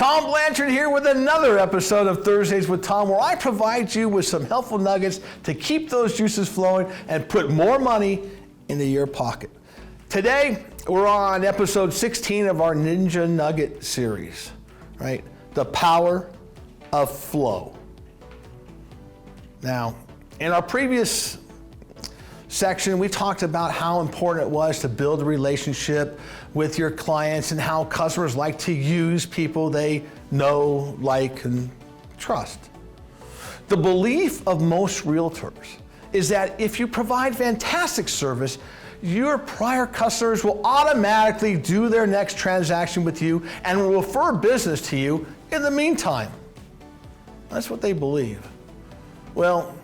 Tom Blanchard here with another episode of Thursdays with Tom, where I provide you with some helpful nuggets to keep those juices flowing and put more money into your pocket. Today, we're on episode 16 of our Ninja Nugget series, right? The power of flow. Now, in our previous section, we talked about how important it was to build a relationship with your clients and how customers like to use people they know, like, and trust. The belief of most realtors is that if you provide fantastic service, your prior customers will automatically do their next transaction with you and will refer business to you in the meantime. That's what they believe. Well,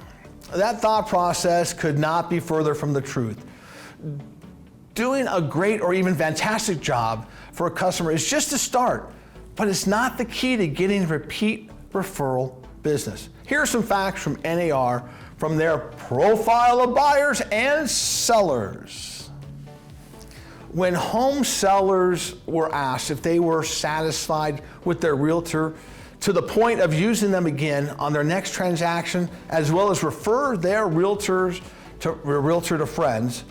that thought process could not be further from the truth. Doing a great or even fantastic job for a customer is just a start, but it's not the key to getting repeat referral business. Here are some facts from NAR from their profile of buyers and sellers. When home sellers were asked if they were satisfied with their realtor to the point of using them again on their next transaction, as well as refer their realtor to friends,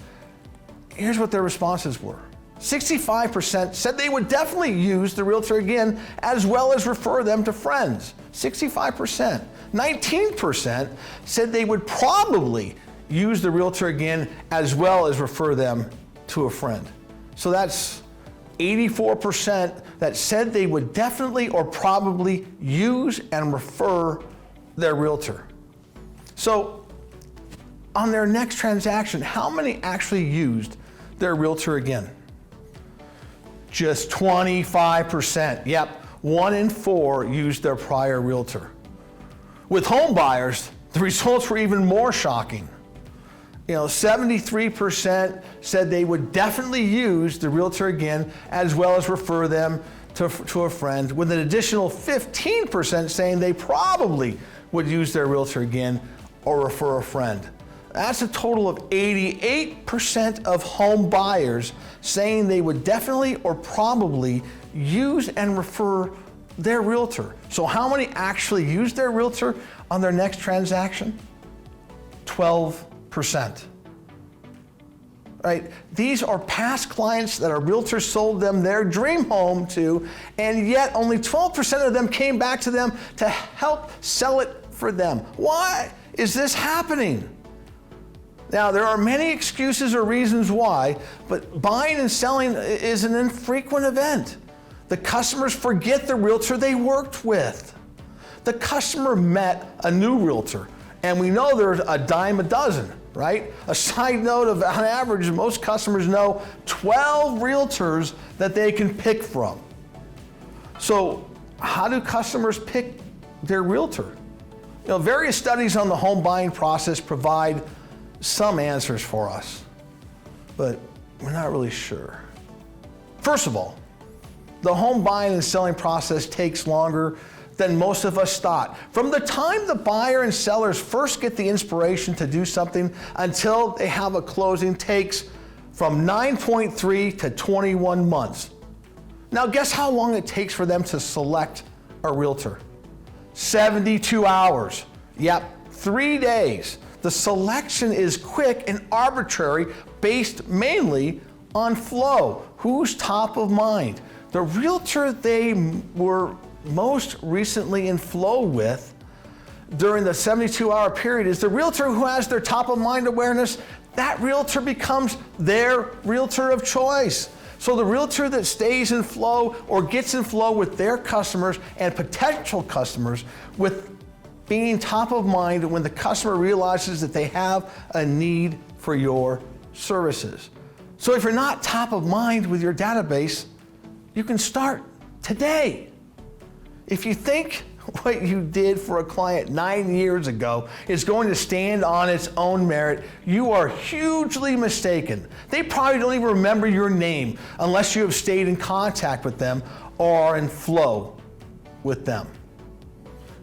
here's what their responses were. 65% said they would definitely use the realtor again, as well as refer them to friends. 65%. 19% said they would probably use the realtor again, as well as refer them to a friend. So that's 84% that said they would definitely or probably use and refer their realtor. So on their next transaction, how many actually used their realtor again? Just 25%. Yep, 1 in 4 used their prior realtor. With home buyers, the results were even more shocking. 73% said they would definitely use the realtor again, as well as refer them to a friend, with an additional 15% saying they probably would use their realtor again or refer a friend. That's a total of 88% of home buyers saying they would definitely or probably use and refer their realtor. So how many actually used their realtor on their next transaction? 12%. Right? These are past clients that a realtor sold them their dream home to, and yet only 12% of them came back to them to help sell it for them. Why is this happening? Now, there are many excuses or reasons why, but buying and selling is an infrequent event. The customers forget the realtor they worked with. The customer met a new realtor, and we know there's a dime a dozen, right? A side note of, on average, most customers know 12 realtors that they can pick from. So how do customers pick their realtor? Various studies on the home buying process provide some answers for us, but we're not really sure. First of all, the home buying and selling process takes longer than most of us thought. From the time the buyer and sellers first get the inspiration to do something until they have a closing takes from 9.3 to 21 months. Now guess how long it takes for them to select a realtor? 72 hours. Yep, 3 days. The selection is quick and arbitrary, based mainly on flow. Who's top of mind? The realtor they were most recently in flow with during the 72-hour period is the realtor who has their top of mind awareness. That realtor becomes their realtor of choice. So the realtor that stays in flow or gets in flow with their customers and potential customers with being top of mind when the customer realizes that they have a need for your services. So if you're not top of mind with your database, you can start today. If you think what you did for a client 9 years ago is going to stand on its own merit, you are hugely mistaken. They probably don't even remember your name unless you have stayed in contact with them or in flow with them.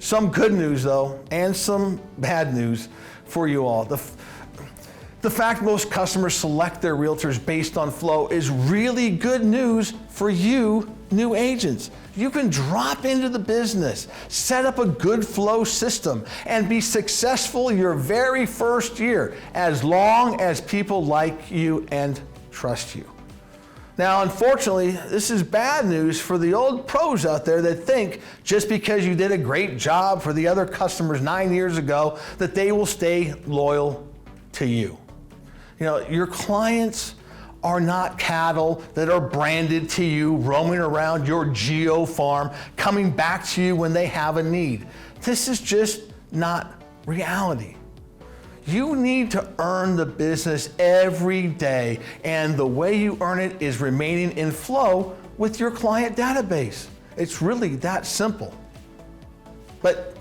Some good news though, and some bad news for you all. The fact most customers select their realtors based on flow is really good news for you new agents. You can drop into the business, set up a good flow system, and be successful your very first year as long as people like you and trust you. Now, unfortunately, this is bad news for the old pros out there that think just because you did a great job for the other customers 9 years ago, that they will stay loyal to you. You know, your clients are not cattle that are branded to you, roaming around your geo farm, coming back to you when they have a need. This is just not reality. You need to earn the business every day, and the way you earn it is remaining in flow with your client database. It's really that simple. But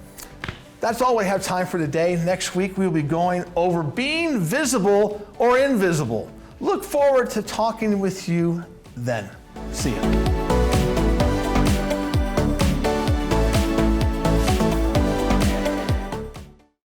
that's all we have time for today. Next week, we'll be going over being visible or invisible. Look forward to talking with you then. See you.